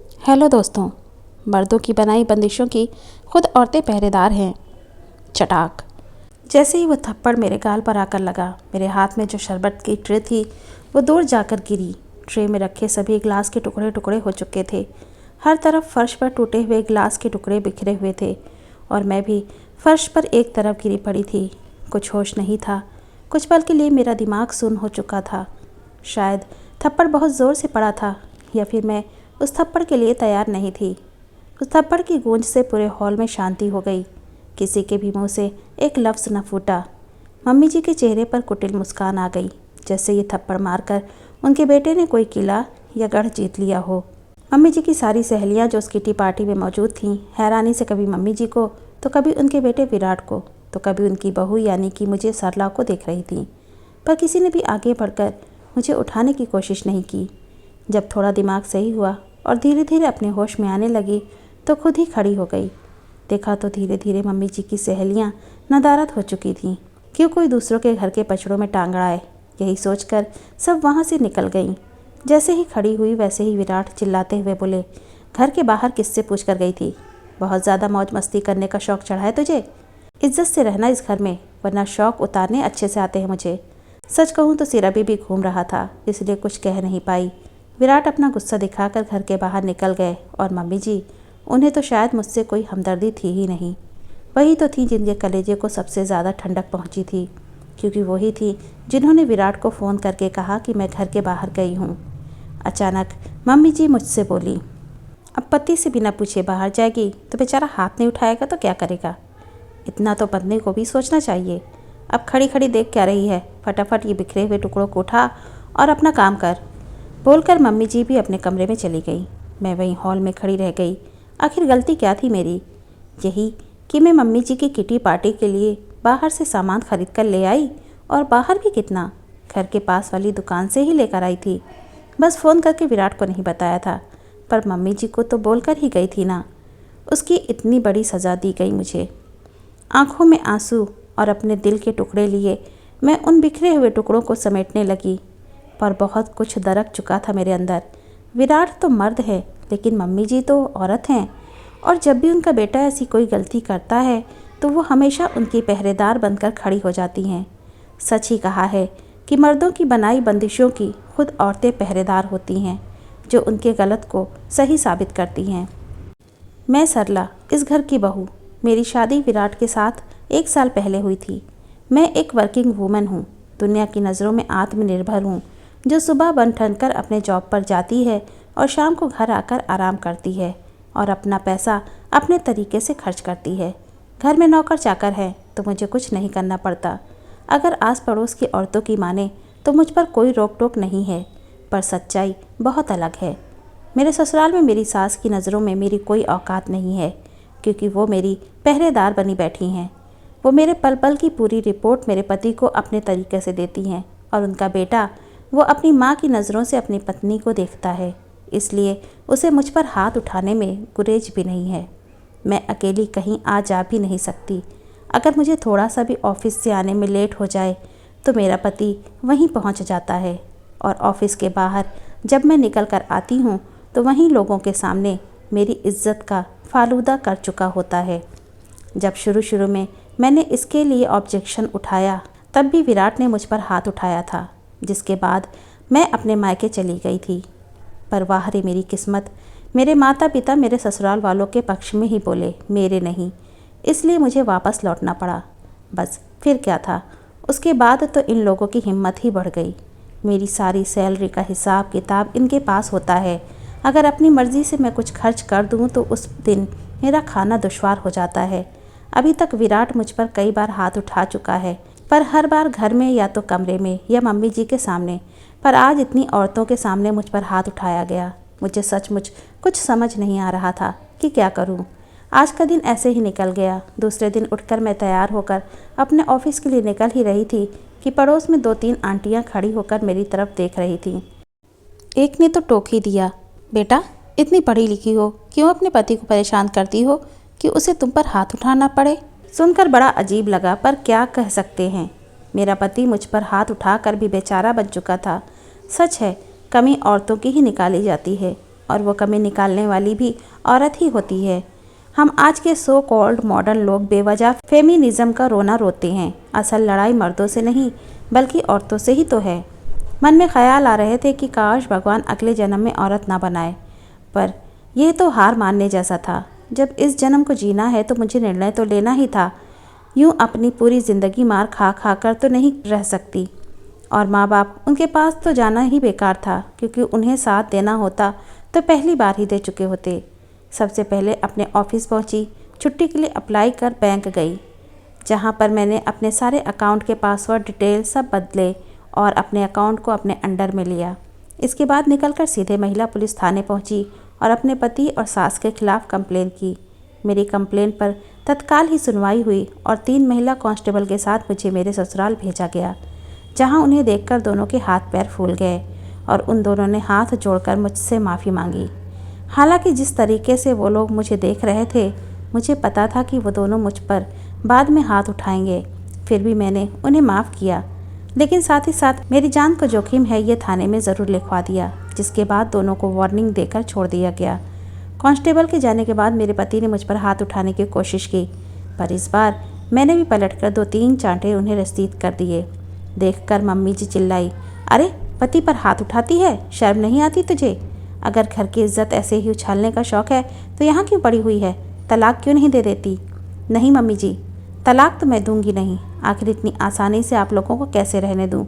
Hello दोस्तों। मर्दों की बनाई बंदिशों की खुद औरतें पहरेदार हैं। चटाक। जैसे ही वो थप्पड़ मेरे गाल पर आकर लगा, मेरे हाथ में जो शरबत की ट्रे थी वो दूर जाकर गिरी। ट्रे में रखे सभी गिलास के टुकड़े टुकड़े हो चुके थे। हर तरफ फर्श पर टूटे हुए गिलास के टुकड़े बिखरे हुए थे और मैं भी फर्श पर एक तरफ गिरी पड़ी थी। कुछ होश नहीं था। कुछ पल के लिए मेरा दिमाग सुन्न हो चुका था। शायद थप्पड़ बहुत ज़ोर से पड़ा था या फिर मैं उस थप्पड़ के लिए तैयार नहीं थी। उस थप्पड़ की गूंज से पूरे हॉल में शांति हो गई। किसी के भी मुंह से एक लफ्ज़ न फूटा। मम्मी जी के चेहरे पर कुटिल मुस्कान आ गई, जैसे ये थप्पड़ मारकर उनके बेटे ने कोई किला या गढ़ जीत लिया हो। मम्मी जी की सारी सहेलियां जो उस किटी पार्टी में मौजूद थीं, हैरानी से कभी मम्मी जी को तो कभी उनके बेटे विराट को तो कभी उनकी बहू यानी कि मुझे सरला को देख रही थी। पर किसी ने भी आगे बढ़कर मुझे उठाने की कोशिश नहीं की। जब थोड़ा दिमाग सही हुआ और धीरे धीरे अपने होश में आने लगी तो खुद ही खड़ी हो गई। देखा तो धीरे धीरे मम्मी जी की सहेलियां नदारद हो चुकी थीं। क्यों कोई दूसरों के घर के पचड़ों में टांग अड़ाए, यही सोचकर सब वहां से निकल गईं। जैसे ही खड़ी हुई वैसे ही विराट चिल्लाते हुए बोले, घर के बाहर किससे पूछ कर गई थी? बहुत ज़्यादा मौज मस्ती करने का शौक़ चढ़ा है तुझे? इज्जत से रहना इस घर में, वरना शौक़ उतारने अच्छे से आते हैं मुझे। सच कहूँ तो सिर अभी भी घूम रहा था, इसलिए कुछ कह नहीं पाई। विराट अपना गुस्सा दिखाकर घर के बाहर निकल गए और मम्मी जी, उन्हें तो शायद मुझसे कोई हमदर्दी थी ही नहीं। वही तो थी जिनके कलेजे को सबसे ज़्यादा ठंडक पहुंची थी, क्योंकि वही थी जिन्होंने विराट को फ़ोन करके कहा कि मैं घर के बाहर गई हूँ। अचानक मम्मी जी मुझसे बोली, अब पति से बिना पूछे बाहर जाएगी तो बेचारा हाथ नहीं उठाएगा तो क्या करेगा? इतना तो बंदे को भी सोचना चाहिए। अब खड़ी खड़ी देख क्या रही है? फटाफट ये बिखरे हुए टुकड़ों को उठा और अपना काम कर। बोलकर मम्मी जी भी अपने कमरे में चली गई। मैं वहीं हॉल में खड़ी रह गई। आखिर गलती क्या थी मेरी? यही कि मैं मम्मी जी की किटी पार्टी के लिए बाहर से सामान खरीद कर ले आई, और बाहर भी कितना, घर के पास वाली दुकान से ही लेकर आई थी। बस फ़ोन करके विराट को नहीं बताया था, पर मम्मी जी को तो बोलकर ही गई थी ना। उसकी इतनी बड़ी सज़ा दी गई मुझे। आंखों में आंसू और अपने दिल के टुकड़े लिए मैं उन बिखरे हुए टुकड़ों को समेटने लगी, पर बहुत कुछ दरक चुका था मेरे अंदर। विराट तो मर्द है, लेकिन मम्मी जी तो औरत हैं, और जब भी उनका बेटा ऐसी कोई गलती करता है तो वो हमेशा उनकी पहरेदार बनकर खड़ी हो जाती हैं। सच ही कहा है कि मर्दों की बनाई बंदिशों की खुद औरतें पहरेदार होती हैं, जो उनके गलत को सही साबित करती हैं। मैं सरला, इस घर की बहू। मेरी शादी विराट के साथ 1 साल पहले हुई थी। मैं एक वर्किंग वूमन हूँ, दुनिया की नज़रों में आत्मनिर्भर हूँ, जो सुबह बन ठन कर अपने जॉब पर जाती है और शाम को घर आकर आराम करती है और अपना पैसा अपने तरीके से खर्च करती है। घर में नौकर चाकर है तो मुझे कुछ नहीं करना पड़ता। अगर आस पड़ोस की औरतों की माने तो मुझ पर कोई रोक टोक नहीं है, पर सच्चाई बहुत अलग है। मेरे ससुराल में मेरी सास की नज़रों में मेरी कोई औकात नहीं है, क्योंकि वो मेरी पहरेदार बनी बैठी हैं। वो मेरे पल पल की पूरी रिपोर्ट मेरे पति को अपने तरीके से देती हैं, और उनका बेटा वो अपनी माँ की नज़रों से अपनी पत्नी को देखता है, इसलिए उसे मुझ पर हाथ उठाने में गुरेज भी नहीं है। मैं अकेली कहीं आ जा भी नहीं सकती। अगर मुझे थोड़ा सा भी ऑफिस से आने में लेट हो जाए तो मेरा पति वहीं पहुंच जाता है, और ऑफिस के बाहर जब मैं निकल कर आती हूं तो वहीं लोगों के सामने मेरी इज्जत का फालूदा कर चुका होता है। जब शुरू शुरू में मैंने इसके लिए ऑब्जेक्शन उठाया, तब भी विराट ने मुझ पर हाथ उठाया था, जिसके बाद मैं अपने मायके चली गई थी। पर वाह रे मेरी किस्मत, मेरे माता पिता मेरे ससुराल वालों के पक्ष में ही बोले, मेरे नहीं। इसलिए मुझे वापस लौटना पड़ा। बस फिर क्या था, उसके बाद तो इन लोगों की हिम्मत ही बढ़ गई। मेरी सारी सैलरी का हिसाब किताब इनके पास होता है। अगर अपनी मर्ज़ी से मैं कुछ खर्च कर दूँ तो उस दिन मेरा खाना दुश्वार हो जाता है। अभी तक विराट मुझ पर कई बार हाथ उठा चुका है, पर हर बार घर में या तो कमरे में या मम्मी जी के सामने, पर आज इतनी औरतों के सामने मुझ पर हाथ उठाया गया। मुझे सचमुच कुछ समझ नहीं आ रहा था कि क्या करूं। आज का दिन ऐसे ही निकल गया। दूसरे दिन उठकर मैं तैयार होकर अपने ऑफिस के लिए निकल ही रही थी कि पड़ोस में 2-3 आंटियां खड़ी होकर मेरी तरफ देख रही थीं। एक ने तो टोक ही दिया, बेटा इतनी पढ़ी लिखी हो, क्यों अपने पति को परेशान करती हो कि उसे तुम पर हाथ उठाना पड़े? सुनकर बड़ा अजीब लगा, पर क्या कह सकते हैं। मेरा पति मुझ पर हाथ उठाकर भी बेचारा बन चुका था। सच है, कमी औरतों की ही निकाली जाती है। और वो कमी निकालने वाली भी औरत ही होती है। हम आज के सो कॉल्ड मॉडर्न लोग बेवजह फेमिनिज्म का रोना रोते हैं। असल लड़ाई मर्दों से नहीं बल्कि औरतों से ही तो है। मन में ख्याल आ रहे थे कि काश भगवान अगले जन्म में औरत ना बनाए, पर यह तो हार मानने जैसा था। जब इस जन्म को जीना है तो मुझे निर्णय तो लेना ही था। यूँ अपनी पूरी ज़िंदगी मार खा खा कर तो नहीं रह सकती। और माँ बाप, उनके पास तो जाना ही बेकार था, क्योंकि उन्हें साथ देना होता तो पहली बार ही दे चुके होते। सबसे पहले अपने ऑफिस पहुँची, छुट्टी के लिए अप्लाई कर बैंक गई, जहाँ पर मैंने अपने सारे अकाउंट के पासवर्ड डिटेल सब बदले और अपने अकाउंट को अपने अंडर में लिया। इसके बाद निकलकर सीधे महिला पुलिस थाने पहुँची और अपने पति और सास के खिलाफ कंप्लेन की। मेरी कंप्लेन पर तत्काल ही सुनवाई हुई और 3 महिला कांस्टेबल के साथ मुझे मेरे ससुराल भेजा गया, जहां उन्हें देखकर दोनों के हाथ पैर फूल गए और उन दोनों ने हाथ जोड़कर मुझसे माफ़ी मांगी। हालांकि जिस तरीके से वो लोग मुझे देख रहे थे, मुझे पता था कि वो दोनों मुझ पर बाद में हाथ उठाएंगे। फिर भी मैंने उन्हें माफ़ किया, लेकिन साथ ही साथ मेरी जान को जोखिम है ये थाने में ज़रूर लिखवा दिया, जिसके बाद दोनों को वार्निंग देकर छोड़ दिया गया। कांस्टेबल के जाने के बाद मेरे पति ने मुझ पर हाथ उठाने की कोशिश की, पर इस बार मैंने भी पलटकर 2-3 चांटे उन्हें रसीद कर दिए। देखकर मम्मी जी चिल्लाई, अरे पति पर हाथ उठाती है, शर्म नहीं आती तुझे? अगर घर की इज्जत ऐसे ही उछालने का शौक़ है तो यहाँ क्यों पड़ी हुई है? तलाक क्यों नहीं दे देती? नहीं मम्मी जी, तलाक तो मैं दूंगी नहीं। आखिर इतनी आसानी से आप लोगों को कैसे रहने दूं?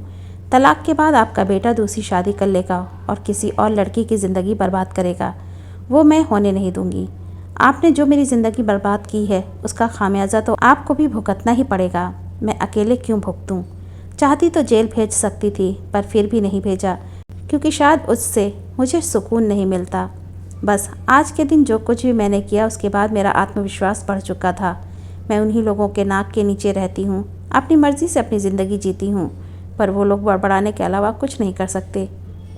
तलाक के बाद आपका बेटा दूसरी शादी कर लेगा और किसी और लड़की की ज़िंदगी बर्बाद करेगा। वो मैं होने नहीं दूंगी। आपने जो मेरी ज़िंदगी बर्बाद की है उसका खामियाजा तो आपको भी भुगतना ही पड़ेगा। मैं अकेले क्यों भुगतूं? चाहती तो जेल भेज सकती थी, पर फिर भी नहीं भेजा, क्योंकि शायद उससे मुझे सुकून नहीं मिलता। बस आज के दिन जो कुछ भी मैंने किया उसके बाद मेरा आत्मविश्वास बढ़ चुका था। मैं उन्हीं लोगों के नाक के नीचे रहती हूँ, अपनी मर्ज़ी से अपनी ज़िंदगी जीती हूँ, पर वो लोग बड़बड़ाने के अलावा कुछ नहीं कर सकते।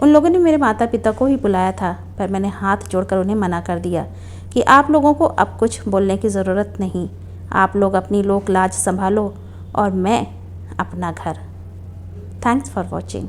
उन लोगों ने मेरे माता पिता को ही बुलाया था, पर मैंने हाथ जोड़कर उन्हें मना कर दिया कि आप लोगों को अब कुछ बोलने की ज़रूरत नहीं। आप लोग अपनी लोक लाज संभालो और मैं अपना घर। Thanks for watching.